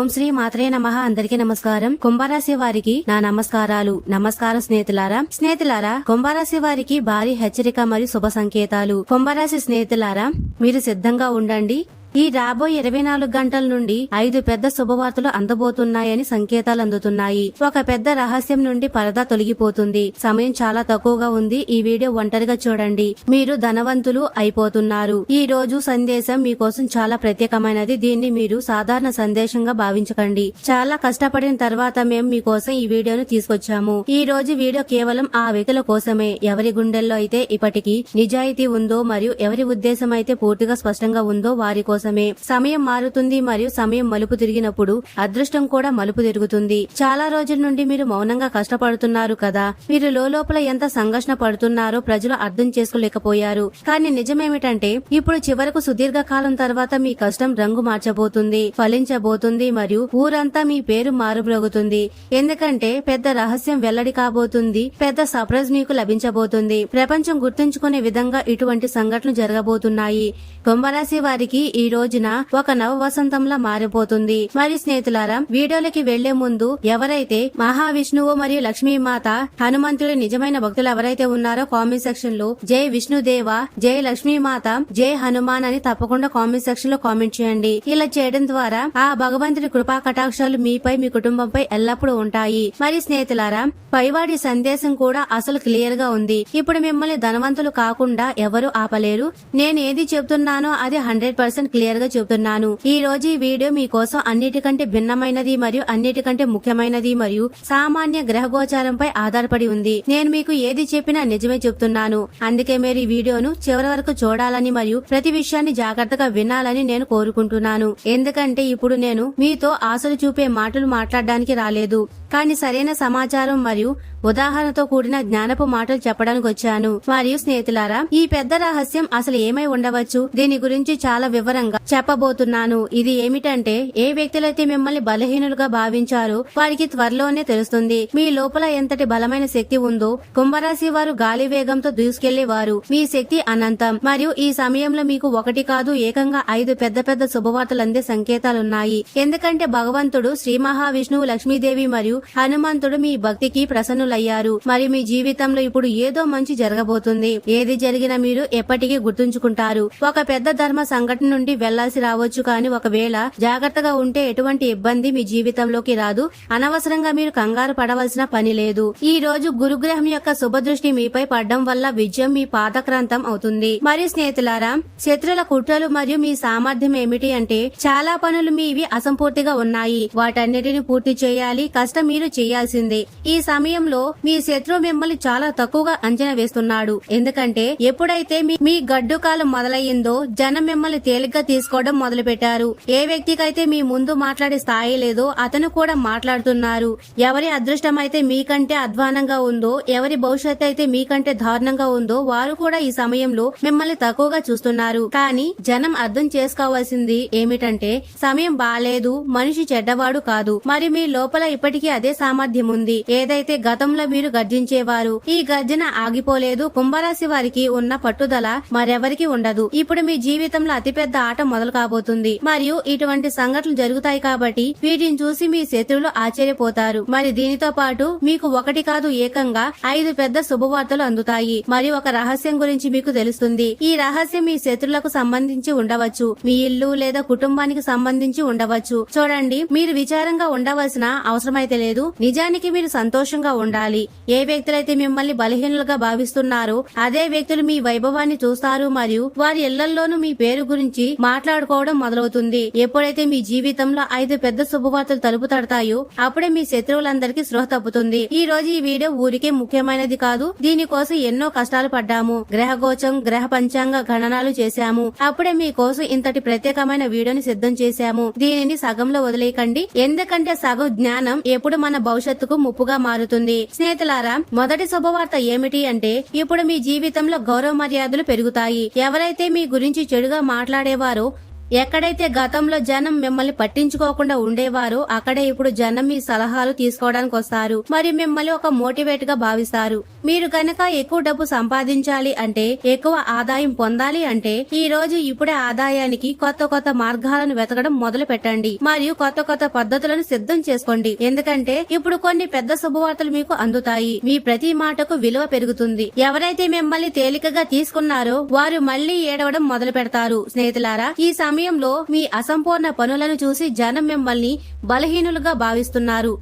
ఓం శ్రీ మాత్రే నమః. అందరికీ నమస్కారం. కుంభరాశి వారికి నా నమస్కారాలు. నమస్కారం స్నేహితులారా, కుంభరాశి వారికి భారీ హెచ్చరిక మరియు శుభ సంకేతాలు. కుంభరాశి స్నేహితులారా, మీరు సిద్ధంగా ఉండండి. ఈ రాబోయే 24 గంటల నుండి 5 పెద్ద శుభవార్తలు అందబోతున్నాయని సంకేతాలు అందుతున్నాయి. ఒక పెద్ద రహస్యం నుండి పరదా తొలగిపోతుంది. సమయం చాలా తక్కువగా ఉంది. ఈ వీడియో ఒంటరిగా చూడండి. మీరు ధనవంతులు అయిపోతున్నారు. ఈ రోజు సందేశం మీకోసం చాలా ప్రత్యేకమైనది. దీన్ని మీరు సాధారణ సందేశంగా భావించకండి. చాలా కష్టపడిన తర్వాత మేము మీకోసం ఈ వీడియోను తీసుకొచ్చాము. ఈ రోజు వీడియో కేవలం ఆ వ్యక్తుల కోసమే. ఎవరి గుండెల్లో అయితే ఇప్పటికీ నిజాయితీ ఉందో మరియు ఎవరి ఉద్దేశం అయితే పూర్తిగా స్పష్టంగా ఉందో వారి కోసం. సమయం మారుతుంది మరియు సమయం మలుపు తిరిగినప్పుడు అదృష్టం కూడా మలుపు తిరుగుతుంది. చాలా రోజుల నుండి మీరు మౌనంగా కష్టపడుతున్నారు కదా. మీరు లోపల ఎంత సంఘర్షణ పడుతున్నారో ప్రజలు అర్థం చేసుకోలేకపోయారు. కానీ నిజమేమిటంటే ఇప్పుడు చివరకు సుదీర్ఘ కాలం తర్వాత మీ కష్టం రంగు మార్చబోతుంది, ఫలించబోతుంది మరియు ఊరంతా మీ పేరు మారుమ్రోగుతుంది. ఎందుకంటే పెద్ద రహస్యం వెల్లడి కాబోతుంది. పెద్ద సర్ప్రైజ్ మీకు లభించబోతుంది. ప్రపంచం గుర్తుంచుకునే విధంగా ఇటువంటి సంఘటనలు జరగబోతున్నాయి. కుంభరాశి వారికి ఈ రోజున ఒక నవ వసంతంలా మారిపోతుంది. మరి స్నేహితులారా, వీడియోలకి వెళ్లే ముందు ఎవరైతే మహావిష్ణువు మరియు లక్ష్మీమాత హనుమంతుడి నిజమైన భక్తులు ఎవరైతే ఉన్నారో కామెంట్ సెక్షన్ లో జై విష్ణుదేవ, జై లక్ష్మీమాత, జై హనుమాన్ అని తప్పకుండా కామెంట్ సెక్షన్ లో కామెంట్ చేయండి. ఇలా చేయడం ద్వారా ఆ భగవంతుడి కృపా కటాక్షాలు మీపై మీ కుటుంబంపై ఎల్లప్పుడూ ఉంటాయి. మరి స్నేహితులారా, పైవాడి సందేశం కూడా అసలు క్లియర్ గా ఉంది. ఇప్పుడు మిమ్మల్ని ధనవంతులు కాకుండా ఎవరు ఆపలేరు. నేను ఏది చెప్తున్నానో అది 100% క్లియర్ గా చెబుతున్నాను. ఈ రోజు ఈ వీడియో మీకోసం అన్నిటికంటే భిన్నమైనది మరియు అన్నిటికంటే ముఖ్యమైనది మరియు సామాన్య గ్రహ గోచారంపై ఆధారపడి ఉంది. నేను మీకు ఏది చెప్పినా నిజమే చెప్తున్నాను. అందుకే మీరు ఈ వీడియోను చివరి వరకు చూడాలని మరియు ప్రతి విషయాన్ని జాగ్రత్తగా వినాలని నేను కోరుకుంటున్నాను. ఎందుకంటే ఇప్పుడు నేను మీతో ఆశలు చూపే మాటలు మాట్లాడడానికి రాలేదు, కానీ సరైన సమాచారం మరియు ఉదాహరణతో కూడిన జ్ఞానపు మాటలు చెప్పడానికి వచ్చాను. మరియు స్నేహితులారా, ఈ పెద్ద రహస్యం అసలు ఏమై ఉండవచ్చు, దీని గురించి చాలా వివరంగా చెప్పబోతున్నాను. ఇది ఏమిటంటే, ఏ వ్యక్తులైతే మిమ్మల్ని బలహీనులుగా భావించారో వారికి త్వరలోనే తెలుస్తుంది మీ లోపల ఎంతటి బలమైన శక్తి ఉందో. కుంభరాశి వారు గాలి వేగంతో దూసుకెళ్లేవారు. మీ శక్తి అనంతం మరియు ఈ సమయంలో మీకు ఒకటి కాదు, ఏకంగా 5 పెద్ద శుభవార్తలు అందే సంకేతాలున్నాయి. ఎందుకంటే భగవంతుడు శ్రీ మహావిష్ణువు, లక్ష్మీదేవి మరియు హనుమంతుడు మీ భక్తికి ప్రసన్నులయ్యారు. మరి మీ జీవితంలో ఇప్పుడు ఏదో మంచి జరగబోతుంది. ఏది జరిగినా మీరు ఎప్పటికీ గుర్తుంచుకుంటారు. ఒక పెద్ద ధర్మ సంఘటన నుండి వెళ్లాల్సి రావచ్చు, కానీ ఒకవేళ జాగ్రత్తగా ఉంటే ఎటువంటి ఇబ్బంది మీ జీవితంలోకి రాదు. అనవసరంగా మీరు కంగారు పడవలసిన పని లేదు. ఈ రోజు గురుగ్రహం యొక్క శుభదృష్టి మీపై పడడం వల్ల విజయం మీ పాదక్రాంతం అవుతుంది. మరియు స్నేహితులారా, శత్రుల కుట్రలు మరియు మీ సామర్థ్యం ఏమిటి అంటే, చాలా పనులు మీవి అసంపూర్తిగా ఉన్నాయి. వాటన్నిటిని పూర్తి చేయాలి. కష్టం మీరు చేయాల్సిందే. ఈ సమయంలో మీ శత్రువు మిమ్మల్ని చాలా తక్కువగా అంచనా వేస్తున్నాడు. ఎందుకంటే ఎప్పుడైతే మీ గడ్డు కాలం మొదలయ్యిందో జనం మిమ్మల్ని తేలిగ్గా తీసుకోవడం మొదలు పెట్టారు. ఏ వ్యక్తికైతే మీ ముందు మాట్లాడే స్థాయి లేదో అతను కూడా మాట్లాడుతున్నారు. ఎవరి అదృష్టం అయితే మీకంటే అధ్వానంగా ఉందో, ఎవరి భవిష్యత్తు అయితే మీకంటే దారుణంగా ఉందో వారు కూడా ఈ సమయంలో మిమ్మల్ని తక్కువగా చూస్తున్నారు. కానీ జనం అర్థం చేసుకోవాల్సింది ఏమిటంటే, సమయం బాలేదు, మనిషి చెడ్డవాడు కాదు. మరి మీ లోపల ఇప్పటికీ అదే సామర్థ్యం ఉంది. ఏదైతే గతంలో మీరు గర్జించేవారు, ఈ గర్జన ఆగిపోలేదు. కుంభరాశి వారికి ఉన్న పట్టుదల మరెవరికి ఉండదు. ఇప్పుడు మీ జీవితంలో అతిపెద్ద ఆట మొదలు కాబోతుంది. మరియు ఇటువంటి సంఘటనలు జరుగుతాయి కాబట్టి వీటిని చూసి మీ శత్రువులు ఆశ్చర్యపోతారు. మరి దీనితో పాటు మీకు ఒకటి కాదు, ఏకంగా 5 పెద్ద శుభవార్తలు అందుతాయి. మరియు ఒక రహస్యం గురించి మీకు తెలుస్తుంది. ఈ రహస్యం మీ శత్రువులకు సంబంధించి ఉండవచ్చు, మీ ఇల్లు లేదా కుటుంబానికి సంబంధించి ఉండవచ్చు. చూడండి, మీరు విచారంగా ఉండవలసిన అవసరమైతే లేదు. నిజానికి మీరు సంతోషంగా ఉండాలి. ఏ వ్యక్తులైతే మిమ్మల్ని బలహీనులుగా భావిస్తున్నారో అదే వ్యక్తులు మీ వైభవాన్ని చూస్తారు మరియు వారి ఇళ్లలోనూ మీ పేరు గురించి మాట్లాడుకోవడం మొదలవుతుంది. ఎప్పుడైతే మీ జీవితంలో 5 పెద్ద శుభవార్తలు తలుపు తడతాయో అప్పుడే మీ శత్రువులందరికీ స్పృహ తప్పుతుంది. ఈ రోజు ఈ వీడియో ఊరికే ముఖ్యమైనది కాదు. దీనికోసం ఎన్నో కష్టాలు పడ్డాము. గ్రహగోచం, గ్రహ పంచాంగ గణనాలు చేశాము. అప్పుడే మీకోసం ఇంతటి ప్రత్యేకమైన వీడియోని సిద్ధం చేశాము. దీనిని సగంలో వదిలేయకండి. ఎందుకంటే సగం జ్ఞానం ఎప్పుడు మన భవిష్యత్తుకు ముప్పుగా మారుతుంది. స్నేహితులారా, మొదటి శుభవార్త ఏమిటి అంటే, ఇప్పుడు మీ జీవితంలో గౌరవ మర్యాదలు పెరుగుతాయి. ఎవరైతే మీ గురించి చెడుగా మాట్లాడేవారో ఎక్కడైతే గతంలో జనం మిమ్మల్ని పట్టించుకోకుండా ఉండేవారో అక్కడే ఇప్పుడు జనం మీ సలహాలు తీసుకోవడానికి వస్తారు మరియు మిమ్మల్ని ఒక మోటివేట్ గా భావిస్తారు. మీరు గనక ఎక్కువ డబ్బు సంపాదించాలి అంటే, ఎక్కువ ఆదాయం పొందాలి అంటే ఈ రోజు ఇప్పుడే ఆదాయానికి కొత్త కొత్త మార్గాలను వెతకడం మొదలు పెట్టండి మరియు కొత్త కొత్త పద్ధతులను సిద్ధం చేసుకోండి. ఎందుకంటే ఇప్పుడు కొన్ని పెద్ద శుభవార్తలు మీకు అందుతాయి. మీ ప్రతి మాటకు విలువ పెరుగుతుంది. ఎవరైతే మిమ్మల్ని తేలికగా తీసుకున్నారో వారు మళ్లీ ఏడవడం మొదలు పెడతారు. స్నేహితులారా, ఈ సమయంలో మీ అసంపూర్ణ పనులను చూసి జనం మిమ్మల్ని బలహీనులుగా భావిస్తున్నారు.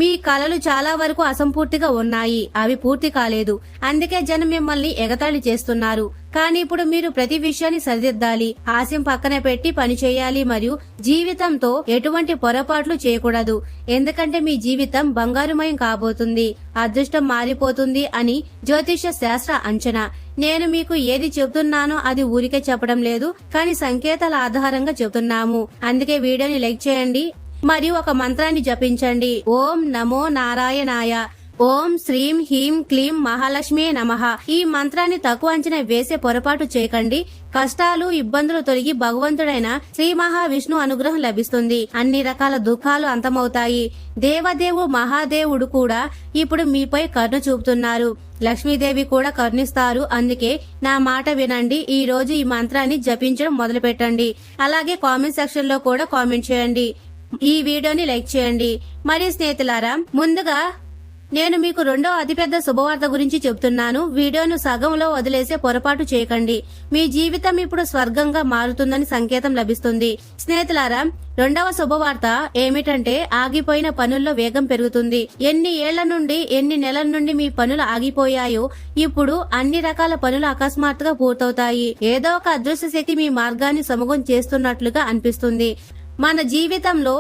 మీ కలలు చాలా వరకు అసంపూర్తిగా ఉన్నాయి, అవి పూర్తి కాలేదు. అందుకే జనం మిమ్మల్ని ఎగతాళి చేస్తున్నారు. కానీ ఇప్పుడు మీరు ప్రతి విషయాన్ని సరిదిద్దాలి, హాస్యం పక్కన పెట్టి పని చేయాలి మరియు జీవితంతో ఎటువంటి పొరపాట్లు చేయకూడదు. ఎందుకంటే మీ జీవితం బంగారుమయం కాబోతుంది, అదృష్టం మారిపోతుంది అని జ్యోతిష శాస్త్ర అంచనా. నేను మీకు ఏది చెబుతున్నానో అది ఊరికే చెప్పడం లేదు, కానీ సంకేతాల ఆధారంగా చెబుతున్నాము. అందుకే వీడియోని లైక్ చేయండి మరియు ఒక మంత్రాన్ని జపించండి. ఓం నమో నారాయణాయ, ఓం శ్రీం హ్రీం క్లీం మహాలక్ష్మి నమః. ఈ మంత్రాన్ని తక్కువ అంచనా వేసే పొరపాటు చేయకండి. కష్టాలు, ఇబ్బందులు తొలగి భగవంతుడైన శ్రీ మహావిష్ణు అనుగ్రహం లభిస్తుంది. అన్ని రకాల దుఃఖాలు అంతమవుతాయి. దేవదేవు మహాదేవుడు కూడా ఇప్పుడు మీపై కరుణ చూపుతున్నారు. లక్ష్మీదేవి కూడా కరుణిస్తారు. అందుకే నా మాట వినండి. ఈ రోజు ఈ మంత్రాన్ని జపించడం మొదలు పెట్టండి. అలాగే కామెంట్ సెక్షన్ లో కూడా కామెంట్ చేయండి. ఈ వీడియోని లైక్ చేయండి. మరి స్నేహితులారా, ముందుగా నేను మీకు రెండో అతిపెద్ద శుభవార్త గురించి చెప్తున్నాను. వీడియోను సగంలో వదిలేసే పొరపాటు చేయకండి. మీ జీవితం ఇప్పుడు స్వర్గంగా మారుతుందని సంకేతం లభిస్తుంది. స్నేహితులారా, రెండవ శుభవార్త ఏమిటంటే ఆగిపోయిన పనుల్లో వేగం పెరుగుతుంది. ఎన్ని ఏళ్ల నుండి, ఎన్ని నెలల నుండి మీ పనులు ఆగిపోయాయో ఇప్పుడు అన్ని రకాల పనులు అకస్మాత్తుగా పూర్తవుతాయి. ఏదో ఒక అదృశ్య శక్తి మీ మార్గాన్ని సుగమం చేస్తున్నట్లుగా అనిపిస్తుంది. మన జీవితంలో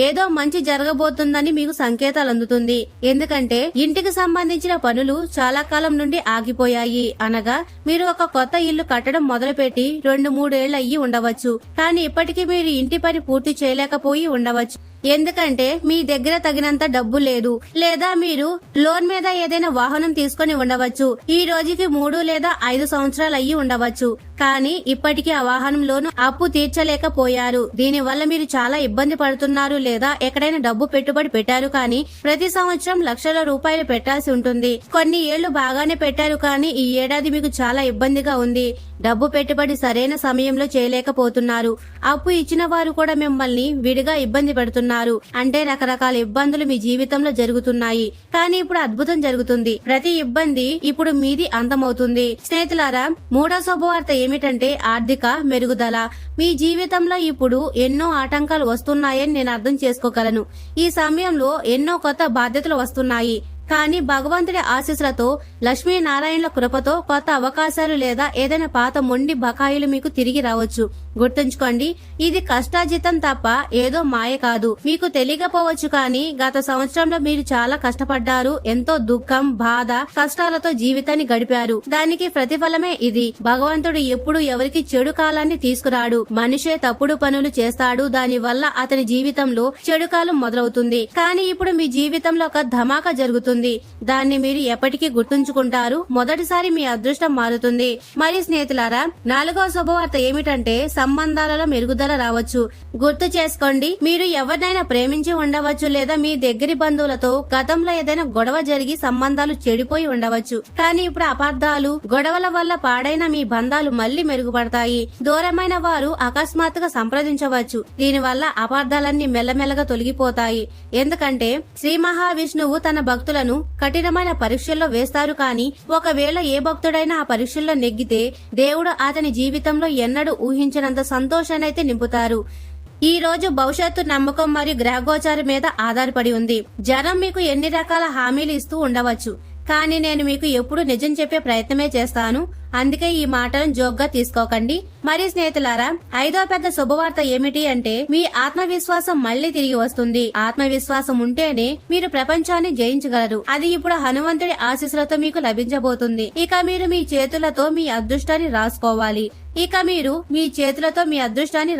ఏదో మంచి జరగబోతుందని మీకు సంకేతాలు అందుతుంది. ఎందుకంటే ఇంటికి సంబంధించిన పనులు చాలా కాలం నుండి ఆగిపోయాయి. అనగా మీరు ఒక కొత్త ఇల్లు కట్టడం మొదలుపెట్టి 2-3 ఏళ్లు అయ్యి ఉండవచ్చు. కానీ ఇప్పటికీ మీరు ఇంటి పని పూర్తి చేయలేకపోయి ఉండవచ్చు. ఎందుకంటే మీ దగ్గర తగినంత డబ్బు లేదు, లేదా మీరు లోన్ మీద ఏదైనా వాహనం తీసుకుని ఉండవచ్చు. ఈ రోజుకి 3 లేదా 5 సంవత్సరాలు అయ్యి ఉండవచ్చు. కానీ ఇప్పటికీ ఆ వాహనం లోను అప్పు తీర్చలేకపోయారు. దీనివల్ల మీరు చాలా ఇబ్బంది పడుతున్నారు. లేదా ఎక్కడైనా డబ్బు పెట్టుబడి పెట్టారు, కానీ ప్రతి సంవత్సరం లక్షల రూపాయలు పెట్టాల్సి ఉంటుంది. కొన్ని ఏళ్లు బాగానే పెట్టారు, కానీ ఈ ఏడాది మీకు చాలా ఇబ్బందిగా ఉంది. డబ్బు పెట్టుబడి సరైన సమయంలో చేయలేకపోతున్నారు. అప్పు ఇచ్చిన వారు కూడా మిమ్మల్ని విడిగా ఇబ్బంది పెడుతున్నారు. అంటే రకరకాల ఇబ్బందులు మీ జీవితంలో జరుగుతున్నాయి. కానీ ఇప్పుడు అద్భుతం జరుగుతుంది. ప్రతి ఇబ్బంది ఇప్పుడు మీది అంతమవుతుంది. స్నేహితులారా, మూడో శుభవార్త ఏమిటంటే ఆర్థిక మెరుగుదల. మీ జీవితంలో ఇప్పుడు ఎన్నో ఆటంకాలు వస్తున్నాయని నేను అర్థం చేసుకోగలను. ఈ సమయంలో ఎన్నో కొత్త బాధ్యతలు వస్తున్నాయి. కానీ భగవంతుడి ఆశీస్సులతో, లక్ష్మీనారాయణల కృపతో కొత్త అవకాశాలు లేదా ఏదైనా పాత మొండి బకాయిలు మీకు తిరిగి రావచ్చు. గుర్తుంచుకోండి, ఇది కష్టార్జితం తప్ప ఏదో మాయ కాదు. మీకు తెలియకపోవచ్చు, కానీ గత సంవత్సరంలో మీరు చాలా కష్టపడ్డారు. ఎంతో దుఃఖం, బాధ, కష్టాలతో జీవితాన్ని గడిపారు. దానికి ప్రతిఫలమే ఇది. భగవంతుడు ఎప్పుడు ఎవరికి చెడు కాలాన్ని తీసుకురాడు. మనిషే తప్పుడు పనులు చేస్తాడు. దాని వల్ల అతని జీవితంలో చెడు కాలం మొదలవుతుంది. కానీ ఇప్పుడు మీ జీవితంలో ఒక ధమాకా జరుగుతుంది. దాన్ని మీరు ఎప్పటికీ గుర్తుంచుకుంటారు. మొదటిసారి మీ అదృష్టం మారుతుంది. మరి స్నేహితులారా, నాలుగవ శుభవార్త ఏమిటంటే సంబంధాలలో మెరుగుదల రావచ్చు. గుర్తు చేసుకోండి, మీరు ఎవరినైనా ప్రేమించి ఉండవచ్చు, లేదా మీ దగ్గరి బంధువులతో గతంలో ఏదైనా గొడవ జరిగి సంబంధాలు చెడిపోయి ఉండవచ్చు. కానీ ఇప్పుడు అపార్థాలు, గొడవల వల్ల పాడైన మీ బంధాలు మళ్లీ మెరుగుపడతాయి. దూరమైన వారు అకస్మాత్తుగా సంప్రదించవచ్చు. దీనివల్ల అపార్థాలన్నీ మెల్లమెల్లగా తొలగిపోతాయి. ఎందుకంటే శ్రీ మహావిష్ణువు తన భక్తులను కఠినమైన పరీక్షల్లో వేస్తారు. కానీ ఒకవేళ ఏ భక్తుడైనా ఆ పరీక్షల్లో నెగ్గితే దేవుడు అతని జీవితంలో ఎన్నడూ ఊహించినంత సంతోషాన్నైతే నింపుతారు. ఈ రోజు భవిష్యత్తు నమ్మకం మరియు గ్రహగోచారం మీద ఆధారపడి ఉంది. జనం మీకు ఎన్ని రకాల హామీలు ఇస్తూ ఉండవచ్చు, కానీ నేను మీకు ఎప్పుడు నిజం చెప్పే ప్రయత్నమే చేస్తాను. అందుకే ఈ మాటలను జోక్గా తీసుకోకండి. మరి స్నేహితులారా, ఐదో పెద్ద శుభవార్త ఏమిటి అంటే మీ ఆత్మవిశ్వాసం మళ్లీ తిరిగి వస్తుంది. ఆత్మవిశ్వాసం ఉంటేనే మీరు ప్రపంచాన్ని జయించగలరు. అది ఇప్పుడు హనుమంతుడి ఆశీస్సులతో మీకు లభించబోతుంది. ఇక మీరు మీ చేతులతో మీ అదృష్టాన్ని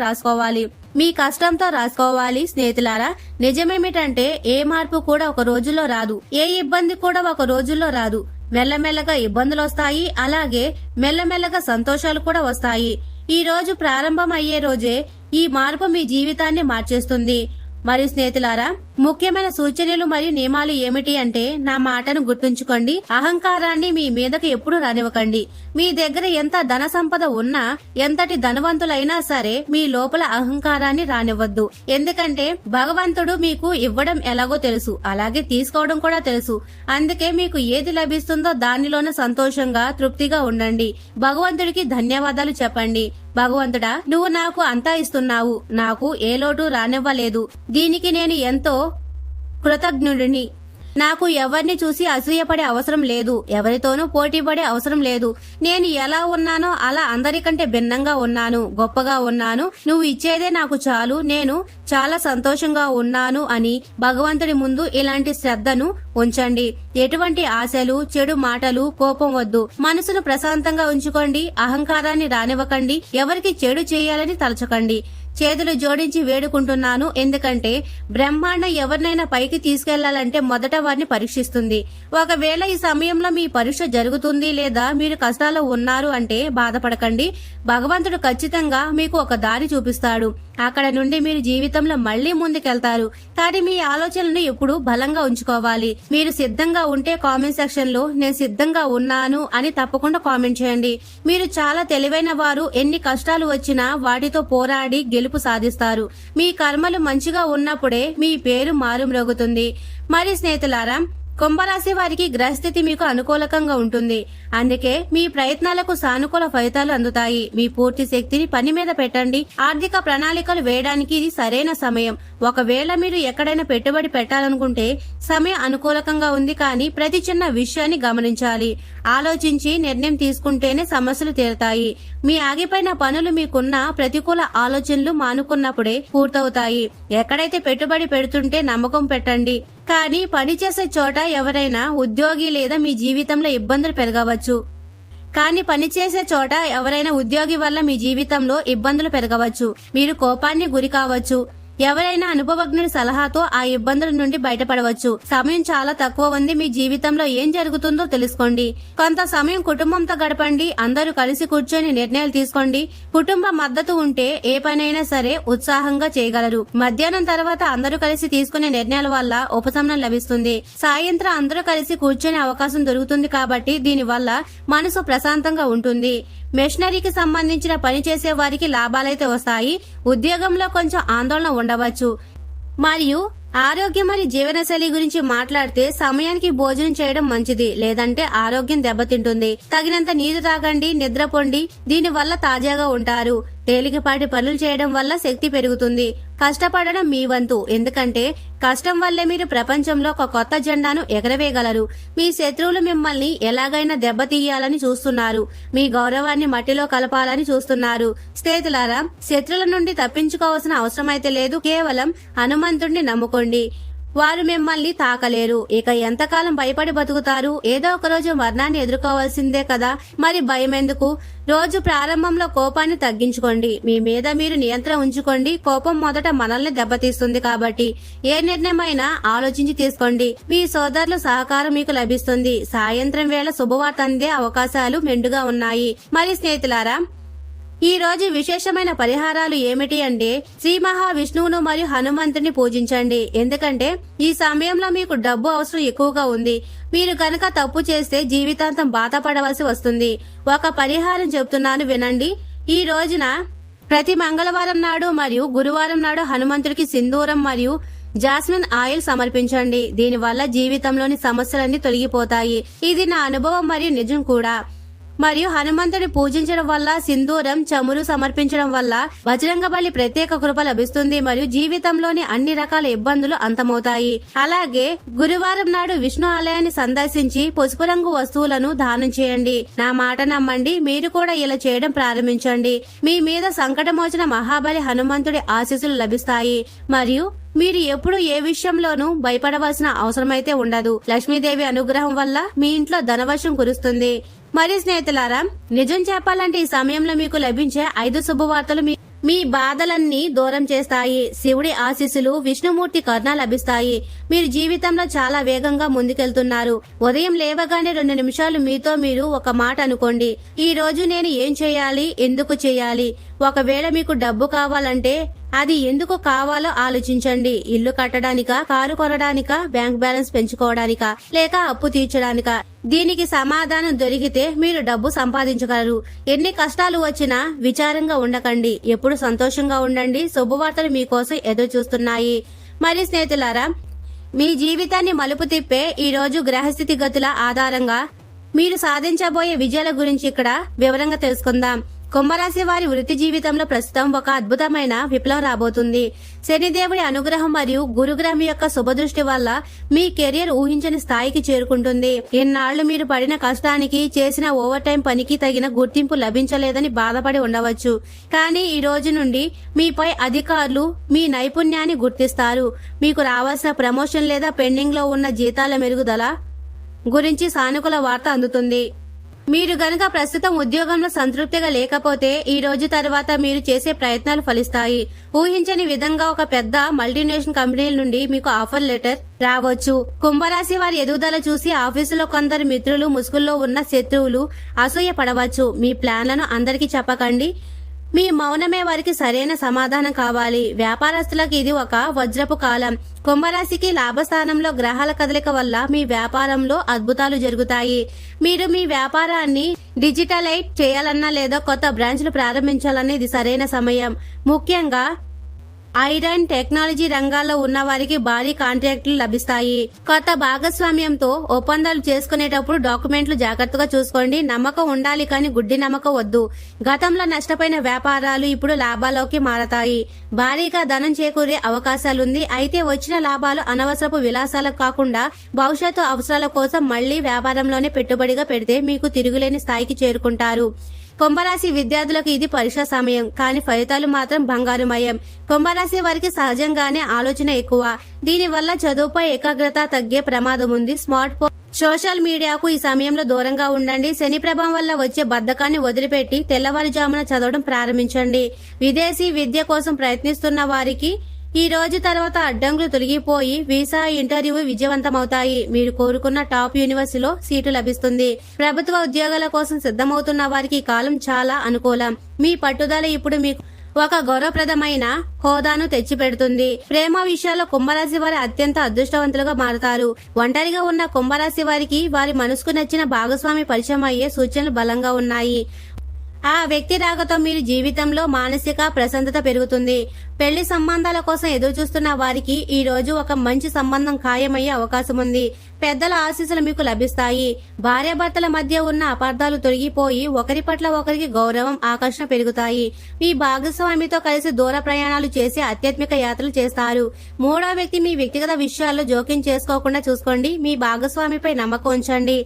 రాసుకోవాలి. మీ కష్టంతో రాసుకోవాలి. స్నేహితులారా, నిజమేమిటంటే ఏ మార్పు కూడా ఒక రోజులో రాదు. ఏ ఇబ్బంది కూడా ఒక రోజుల్లో రాదు. మెల్లమెల్లగా ఇబ్బందులు వస్తాయి. అలాగే మెల్లమెల్లగా సంతోషాలు కూడా వస్తాయి. ఈ రోజు ప్రారంభం అయ్యే రోజే ఈ మార్పు మీ జీవితాన్ని మార్చేస్తుంది. మరియు స్నేహితులారా, ముఖ్యమైన సూచనలు మరియు నియమాలు ఏమిటి అంటే, నా మాటను గుర్తుంచుకోండి. అహంకారాన్ని మీ మీదకు ఎప్పుడు రానివ్వకండి. మీ దగ్గర ఎంత ధన సంపద ఉన్నా, ఎంతటి ధనవంతులైనా సరే మీ లోపల అహంకారాన్ని రానివ్వద్దు. ఎందుకంటే భగవంతుడు మీకు ఇవ్వడం ఎలాగో తెలుసు, అలాగే తీసుకోవడం కూడా తెలుసు. అందుకే మీకు ఏది లభిస్తుందో దానిలోనే సంతోషంగా తృప్తిగా ఉండండి. భగవంతుడికి ధన్యవాదాలు చెప్పండి. భగవంతుడా, నువ్వు నాకు అంతా ఇస్తున్నావు, నాకు ఏ లోటు రానివ్వలేదు. దీనికి నేను ఎంతో కృతజ్ఞుడిని. నాకు ఎవరిని చూసి అసూయపడే అవసరం లేదు, ఎవరితోనూ పోటీ పడే అవసరం లేదు. నేను ఎలా ఉన్నానో అలా అందరికంటే భిన్నంగా ఉన్నాను, గొప్పగా ఉన్నాను. నువ్వు ఇచ్చేదే నాకు చాలు, నేను చాలా సంతోషంగా ఉన్నాను అని భగవంతుడి ముందు ఇలాంటి శ్రద్ధను ఉంచండి. ఎటువంటి ఆశలు, చెడు మాటలు, కోపం వద్దు. మనసును ప్రశాంతంగా ఉంచుకోండి. అహంకారాన్ని రానివ్వకండి. ఎవరికి చెడు చేయాలని తలచకండి. చేతులు జోడించి వేడుకుంటున్నాను, ఎందుకంటే బ్రహ్మాండం ఎవరినైనా పైకి తీసుకెళ్లాలంటే మొదట వారిని పరీక్షిస్తుంది. ఒకవేళ ఈ సమయంలో మీ పరీక్ష జరుగుతుంది లేదా మీరు కష్టాల్లో ఉన్నారు అంటే బాధపడకండి. భగవంతుడు ఖచ్చితంగా మీకు ఒక దారి చూపిస్తాడు. అక్కడ నుండి మీరు జీవితంలో మళ్లీ ముందుకెళ్తారు. కానీ మీ ఆలోచనలను ఎప్పుడు బలంగా ఉంచుకోవాలి. మీరు సిద్ధంగా ఉంటే కామెంట్ సెక్షన్ లో నేను సిద్ధంగా ఉన్నాను అని తప్పకుండా కామెంట్ చేయండి. మీరు చాలా తెలివైన వారు. ఎన్ని కష్టాలు వచ్చినా వాటితో పోరాడి గెలుపు సాధిస్తారు. మీ కర్మలు మంచిగా ఉన్నప్పుడే మీ పేరు మారుమ్రోగుతుంది. మరి స్నేహితులారా, కుంభరాశి వారికి గ్రహస్థితి మీకు అనుకూలకంగా ఉంటుంది. అందుకే మీ ప్రయత్నాలకు సానుకూల ఫలితాలు అందుతాయి. మీ పూర్తి శక్తిని పని మీద పెట్టండి. ఆర్థిక ప్రణాళికలు వేయడానికి ఇది సరైన సమయం. ఒకవేళ మీరు ఎక్కడైనా పెట్టుబడి పెట్టాలనుకుంటే సమయం అనుకూలకంగా ఉంది, కానీ ప్రతి చిన్న విషయాన్ని గమనించాలి. ఆలోచించి నిర్ణయం తీసుకుంటేనే సమస్యలు తీరుతాయి. మీ ఆగిపోయిన పనులు మీకున్న ప్రతికూల ఆలోచనలు మానుకున్నప్పుడే పూర్తవుతాయి. ఎక్కడైతే పెట్టుబడి పెడుతుంటే నమ్మకం పెట్టండి. కానీ పనిచేసే చోట ఎవరైనా ఉద్యోగి లేదా మీ జీవితంలో ఇబ్బందులు పెరగవచ్చు. వల్ల మీ జీవితంలో ఇబ్బందులు పెరగవచ్చు. మీరు కోపాన్ని గురి కావచ్చు. ఎవరైనా అనుభవజ్ఞుడి సలహాతో ఆ ఇబ్బందుల నుండి బయటపడవచ్చు. సమయం చాలా తక్కువ ఉంది. మీ జీవితంలో ఏం జరుగుతుందో తెలుసుకోండి. కొంత సమయం కుటుంబంతో గడపండి. అందరూ కలిసి కూర్చొని నిర్ణయాలు తీసుకోండి. కుటుంబ మద్దతు ఉంటే ఏ పనైనా సరే ఉత్సాహంగా చేయగలరు. మధ్యాహ్నం తర్వాత అందరూ కలిసి తీసుకునే నిర్ణయాల వల్ల ఉపశమనం లభిస్తుంది. సాయంత్రం అందరూ కలిసి కూర్చొనే అవకాశం దొరుకుతుంది. కాబట్టి దీనివల్ల మనసు ప్రశాంతంగా ఉంటుంది. మెషినరీకి సంబంధించిన పని చేసే వారికి లాభాలైతే వస్తాయి. ఉద్యోగంలో కొంచెం ఆందోళన ఉండవచ్చు. మరియు ఆరోగ్యం మరియు జీవనశైలి గురించి మాట్లాడితే సమయానికి భోజనం చేయడం మంచిది, లేదంటే ఆరోగ్యం దెబ్బతింటుంది. తగినంత నీరు తాగండి, నిద్రపోండి. దీని వల్ల తాజాగా ఉంటారు. తేలికపాటి పనులు చేయడం వల్ల శక్తి పెరుగుతుంది. కష్టపడడం మీ వంతు, ఎందుకంటే కష్టం వల్లే మీరు ప్రపంచంలో ఒక కొత్త జెండాను ఎగరవేయగలరు. మీ శత్రువులు మిమ్మల్ని ఎలాగైనా దెబ్బతీయాలని చూస్తున్నారు. మీ గౌరవాన్ని మట్టిలో కలపాలని చూస్తున్నారు. స్నేహితులారా, శత్రువుల నుండి తప్పించుకోవాల్సిన అవసరమైతే లేదు. కేవలం హనుమంతుడిని నమ్ముకోండి. వారు మిమ్మల్ని తాకలేరు. ఇక ఎంతకాలం భయపడి బతుకుతారు? ఏదో ఒక రోజు మరణాన్ని ఎదుర్కోవాల్సిందే కదా. మరి భయం ఎందుకు? రోజు ప్రారంభంలో కోపాన్ని తగ్గించుకోండి. మీ మీద మీరు నియంత్రణ ఉంచుకోండి. కోపం మొదట మనల్ని దెబ్బతీస్తుంది. కాబట్టి ఏ నిర్ణయమైనా ఆలోచించి తీసుకోండి. మీ సోదరుల సహకారం మీకు లభిస్తుంది. సాయంత్రం వేళ శుభవార్త అందే అవకాశాలు మెండుగా ఉన్నాయి. మరి స్నేహితులారా, ఈ రోజు విశేషమైన పరిహారాలు ఏమిటి అంటే, శ్రీ మహావిష్ణువును మరియు హనుమంతుని పూజించండి. ఎందుకంటే ఈ సమయంలో మీకు డబ్బు అవసరం ఎక్కువగా ఉంది. మీరు కనుక తప్పు చేస్తే జీవితాంతం బాధపడవలసి వస్తుంది. ఒక పరిహారం చెప్తున్నాను, వినండి. ఈ రోజున ప్రతి మంగళవారం నాడు మరియు గురువారం నాడు హనుమంతుడికి సింధూరం మరియు జాస్మిన్ ఆయిల్ సమర్పించండి. దీనివల్ల జీవితంలోని సమస్యలన్నీ తొలగిపోతాయి. ఇది నా అనుభవం మరియు నిజం కూడా. మరియు హనుమంతుడి పూజించడం వల్ల, సింధూరం, చమురు సమర్పించడం వల్ల బజరంగబలి ప్రత్యేక కృప లభిస్తుంది మరియు జీవితంలోని అన్ని రకాల ఇబ్బందులు అంతమవుతాయి. అలాగే గురువారం నాడు విష్ణు ఆలయాన్ని సందర్శించి పసుపు రంగు వస్తువులను దానం చేయండి. నా మాట నమ్మండి, మీరు కూడా ఇలా చేయడం ప్రారంభించండి. మీ మీద సంకటమోచన మహాబలి హనుమంతుడి ఆశీస్సులు లభిస్తాయి మరియు మీరు ఎప్పుడు ఏ విషయంలోనూ భయపడవలసిన అవసరమైతే ఉండదు. లక్ష్మీదేవి అనుగ్రహం వల్ల మీ ఇంట్లో ధనవర్షం కురుస్తుంది. మరి స్నేహితులారా, నిజం చెప్పాలంటే ఈ సమయంలో మీకు లభించే 5 శుభవార్తలు మీ బాధలన్నీ దూరం చేస్తాయి. శివుడి ఆశీస్సులు, విష్ణుమూర్తి కరుణ లభిస్తాయి. మీరు జీవితంలో చాలా వేగంగా ముందుకెళ్తున్నారు. ఉదయం లేవగానే 2 నిమిషాలు మీతో మీరు ఒక మాట అనుకోండి. ఈ రోజు నేను ఏం చేయాలి, ఎందుకు చేయాలి? ఒకవేళ మీకు డబ్బు కావాలంటే అది ఎందుకు కావాలో ఆలోచించండి. ఇల్లు కట్టడానికా, కారు కొనడానికా, బ్యాంక్ బ్యాలెన్స్ పెంచుకోవడానికా, లేక అప్పు తీర్చడానికా? దీనికి సమాధానం దొరికితే మీరు డబ్బు సంపాదించగలరు. ఎన్ని కష్టాలు వచ్చినా విచారంగా ఉండకండి. ఎప్పుడు సంతోషంగా ఉండండి. శుభవార్తలు మీకోసం ఎదురు చూస్తున్నాయి. మరి స్నేహితులారా, మీ జీవితాన్ని మలుపు తిప్పే ఈ రోజు గ్రహస్థితి గతుల ఆధారంగా మీరు సాధించబోయే విజయాల గురించి ఇక్కడ వివరంగా తెలుసుకుందాం. కుంభరాశి వారి వృత్తి జీవితంలో ప్రస్తుతం ఒక అద్భుతమైన విప్లవం రాబోతుంది. శనిదేవుడి అనుగ్రహం మరియు గురుగ్రహం యొక్క శుభదృష్టి వల్ల మీ కెరియర్ ఊహించని స్థాయికి చేరుకుంటుంది. ఇన్నాళ్లు మీరు పడిన కష్టానికి, చేసిన ఓవర్ టైం పనికి తగిన గుర్తింపు లభించలేదని బాధపడి ఉండవచ్చు. కానీ ఈ రోజు నుండి మీపై అధికారులు మీ నైపుణ్యాన్ని గుర్తిస్తారు. మీకు రావాల్సిన ప్రమోషన్ లేదా పెండింగ్ లో ఉన్న జీతాల మెరుగుదల గురించి సానుకూల వార్త అందుతుంది. మీరు గనక ప్రస్తుతం ఉద్యోగంలో సంతృప్తిగా లేకపోతే ఈ రోజు తర్వాత మీరు చేసే ప్రయత్నాలు ఫలిస్తాయి. ఊహించని విధంగా ఒక పెద్ద మల్టీనేషనల్ కంపెనీల నుండి మీకు ఆఫర్ లెటర్ రావచ్చు. కుంభరాశి వారి ఎదుగుదల చూసి ఆఫీసులో కొందరు మిత్రులు, ముసుగుల్లో ఉన్న శత్రువులు అసూయ పడవచ్చు. మీ ప్లాన్లను అందరికీ చెప్పకండి. మీ మౌనమే వారికి సరైన సమాధానం కావాలి. వ్యాపారస్తులకు ఇది ఒక వజ్రపు కాలం. కుంభరాశికి లాభస్థానంలో గ్రహాల కదలిక వల్ల మీ వ్యాపారంలో అద్భుతాలు జరుగుతాయి. మీరు మీ వ్యాపారాన్ని డిజిటలైజ్ చేయాలన్నా లేదా కొత్త బ్రాంచ్లు ప్రారంభించాలన్నా ఇది సరైన సమయం. ముఖ్యంగా ఐరన్, టెక్నాలజీ రంగాల్లో ఉన్న వారికి భారీ కాంట్రాక్టులు లభిస్తాయి. కొత్త భాగస్వామ్యంతో ఒప్పందాలు చేసుకునేటప్పుడు డాక్యుమెంట్లు జాగ్రత్తగా చూసుకోండి. నమ్మకం ఉండాలి కానీ గుడ్డి నమ్మకం వద్దు. గతంలో నష్టపోయిన వ్యాపారాలు ఇప్పుడు లాభాల్లోకి మారతాయి. భారీగా ధనం చేకూరే అవకాశాలుంది. అయితే వచ్చిన లాభాలు అనవసరపు విలాసాలకు కాకుండా భవిష్యత్తు అవసరాల కోసం మళ్లీ వ్యాపారంలోనే పెట్టుబడిగా పెడితే మీకు తిరుగులేని స్థాయికి చేరుకుంటారు. కుంభరాశి విద్యార్థులకు ఇది పరీక్ష సమయం, కానీ ఫలితాలు మాత్రం బంగారుమయం. కుంభరాశి వారికి సహజంగానే ఆలోచన ఎక్కువ. దీనివల్ల చదువుపై ఏకాగ్రత తగ్గే ప్రమాదం ఉంది. స్మార్ట్ ఫోన్, సోషల్ మీడియాకు ఈ సమయంలో దూరంగా ఉండండి. శని ప్రభావం వల్ల వచ్చే బద్ధకాన్ని వదిలిపెట్టి తెల్లవారుజామున చదవడం ప్రారంభించండి. విదేశీ విద్య కోసం ప్రయత్నిస్తున్న వారికి ఈ రోజు తర్వాత అడ్డంకులు తొలగిపోయి వీసా ఇంటర్వ్యూ విజయవంతమవుతాయి. మీరు కోరుకున్న టాప్ యూనివర్సిటీలో సీటు లభిస్తుంది. ప్రభుత్వ ఉద్యోగాల కోసం సిద్ధమవుతున్న వారికి ఈ కాలం చాలా అనుకూలం. మీ పట్టుదల ఇప్పుడు మీకు ఒక గౌరవప్రదమైన హోదాను తెచ్చిపెడుతుంది. ప్రేమ విషయాల్లో కుంభరాశి వారి అత్యంత అదృష్టవంతులుగా మారతారు. ఒంటరిగా ఉన్న కుంభరాశి వారికి వారి మనసుకు నచ్చిన భాగస్వామి పరిచయం అయ్యే సూచనలు బలంగా ఉన్నాయి. ఆ వ్యక్తి రాకతో మీరు జీవితంలో మానసిక ప్రశాంతత పెరుగుతుంది. పెళ్లి సంబంధాల కోసం ఎదురు చూస్తున్న వారికి ఈ రోజు ఒక మంచి సంబంధం ఖాయమయ్యే అవకాశం ఉంది. పెద్దల ఆశీస్సులు మీకు లభిస్తాయి. భార్యాభర్తల మధ్య ఉన్న అపార్థాలు తొలగిపోయి ఒకరి పట్ల ఒకరికి గౌరవం, ఆకర్షణ పెరుగుతాయి. మీ భాగస్వామితో కలిసి దూర ప్రయాణాలు చేసి ఆధ్యాత్మిక యాత్రలు చేస్తారు. మూడో వ్యక్తి మీ వ్యక్తిగత విషయాల్లో జోక్యం చేసుకోకుండా చూసుకోండి. మీ భాగస్వామిపై నమ్మకం ఉంచండి.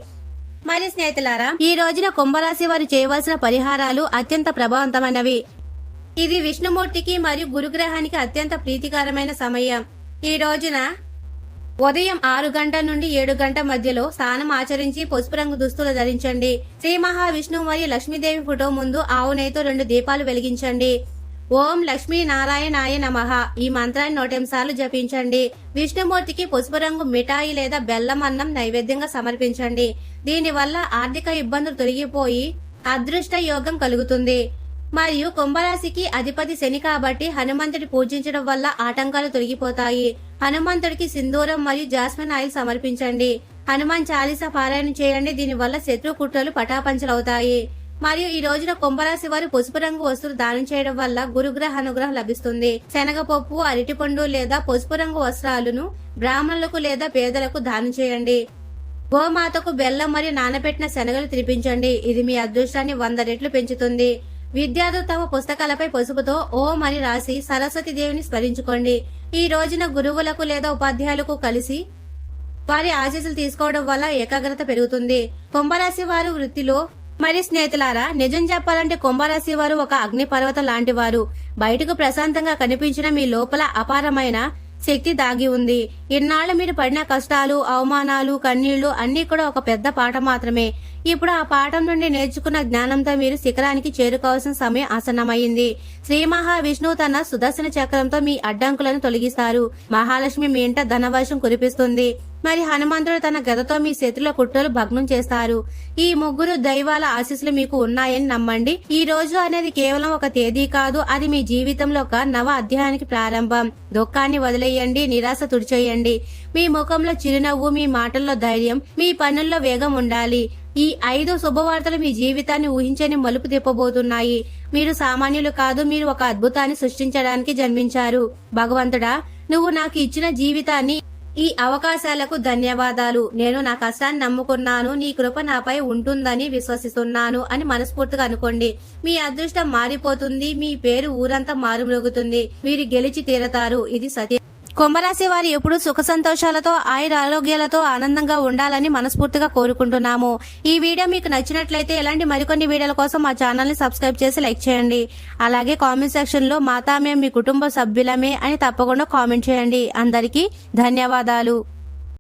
మరి స్నేహితులారా, ఈ రోజున కుంభరాశి వారు చేయవలసిన పరిహారాలు అత్యంత ప్రభావవంతమైనవి. ఇది విష్ణుమూర్తికి మరియు గురుగ్రహానికి అత్యంత ప్రీతికరమైన సమయం. ఈ రోజున ఉదయం 6 గంటల నుండి 7 గంటల మధ్యలో స్నానం ఆచరించి పసుపు రంగు దుస్తులు ధరించండి. శ్రీ మహావిష్ణువు మరియు లక్ష్మీదేవి ఫోటో ముందు ఆవు నెయ్యితో 2 దీపాలు వెలిగించండి. ఓం లక్ష్మీ నారాయణాయ నమః ఈ మంత్రాన్ని 108 సార్లు జపించండి. విష్ణుమూర్తికి పసుపు రంగు మిఠాయి లేదా బెల్లం అన్నం నైవేద్యంగా సమర్పించండి. దీనివల్ల ఆర్థిక ఇబ్బందులు తొలగిపోయి అదృష్ట యోగం కలుగుతుంది. మరియు కుంభరాశికి అధిపతి శని కాబట్టి హనుమంతుడి పూజించడం వల్ల ఆటంకాలు తొలగిపోతాయి. హనుమంతుడికి సింధూరం మరియు జాస్మిన్ ఆయిల్ సమర్పించండి. హనుమాన్ చాలీసా పారాయణం చేయండి. దీనివల్ల శత్రు కుట్రలు పటాపంచలవుతాయి. మరియు ఈ రోజున కుంభరాశి వారు పసుపు రంగు వస్తువులు దానం చేయడం వల్ల గురుగ్రహ అనుగ్రహం లభిస్తుంది. శనగపప్పు, అరటిపండు లేదా పసుపు రంగు వస్త్రాలను బ్రాహ్మణులకు లేదా పేదలకు దానం చేయండి. గోమాతకు బెల్లం మరియు నానబెట్టిన శనగలు తినిపించండి. ఇది మీ అదృష్టాన్ని 100 రెట్లు పెంచుతుంది. విద్యార్థులు తమ పుస్తకాలపై పసుపుతో ఓం అని రాసి సరస్వతి దేవిని స్మరించుకోండి. ఈ రోజున గురువులకు లేదా ఉపాధ్యాయులకు కలిసి వారి ఆశీస్సులు తీసుకోవడం వల్ల ఏకాగ్రత పెరుగుతుంది. కుంభరాశి వారు వృత్తిలో మరి స్నేహితులారా, నిజం చెప్పాలంటే కుంభరాశి వారు ఒక అగ్ని పర్వతం లాంటి వారు. బయటకు ప్రశాంతంగా కనిపించిన మీ లోపల అపారమైన శక్తి దాగి ఉంది. ఇన్నాళ్ళు మీరు పడిన కష్టాలు, అవమానాలు, కన్నీళ్లు అన్నీ కూడా ఒక పెద్ద పాఠం మాత్రమే. ఇప్పుడు ఆ పాఠం నుండి నేర్చుకున్న జ్ఞానంతో మీరు శిఖరానికి చేరుకోవాల్సిన సమయం ఆసన్నమైంది. శ్రీ మహావిష్ణువు తన సుదర్శన చక్రంతో మీ అడ్డంకులను తొలగిస్తారు. మహాలక్ష్మి మీ ఇంట ధనవర్షం కురిపిస్తుంది. మరి హనుమంతుడు తన గదతో మీ శత్రుల కుట్రలు భగ్నం చేస్తారు. ఈ ముగ్గురు దైవాల ఆశీస్సులు మీకు ఉన్నాయని నమ్మండి. ఈ రోజు అనేది కేవలం ఒక తేదీ కాదు, అది మీ జీవితంలో ఒక నవ అధ్యాయానికి ప్రారంభం. దుఃఖాన్ని వదిలేయండి, నిరాశ తుడిచేయండి. మీ ముఖంలో చిరునవ్వు, మీ మాటల్లో ధైర్యం, మీ పనుల్లో వేగం ఉండాలి. ఈ 5 శుభవార్తలు మీ జీవితాన్ని ఊహించని మలుపు తిప్పబోతున్నాయి. మీరు సామాన్యులు కాదు, మీరు ఒక అద్భుతాన్ని సృష్టించడానికి జన్మించారు. భగవంతుడా, నువ్వు నాకు ఇచ్చిన జీవితాన్ని, ఈ అవకాశాలకు ధన్యవాదాలు. నేను నా కష్టాన్ని నమ్ముకున్నాను, నీ కృప నాపై ఉంటుందని విశ్వసిస్తున్నాను అని మనస్ఫూర్తిగా అనుకోండి. మీ అదృష్టం మారిపోతుంది, మీ పేరు ఊరంతా మారుమ్రోగుతుంది. మీరు గెలిచి తీరతారు. ఇది సత్యం. కుంభరాశి వారు ఎప్పుడు సుఖ సంతోషాలతో, ఆయుర ఆరోగ్యాలతో ఆనందంగా ఉండాలని మనస్ఫూర్తిగా కోరుకుంటున్నాము. ఈ వీడియో మీకు నచ్చినట్లయితే ఇలాంటి మరికొన్ని వీడియోల కోసం మా ఛానల్ ని సబ్స్క్రైబ్ చేసి లైక్ చేయండి. అలాగే కామెంట్ సెక్షన్ లో మాతా మేము మీ కుటుంబ సభ్యులమే అని తప్పకుండా కామెంట్ చేయండి. అందరికీ ధన్యవాదాలు.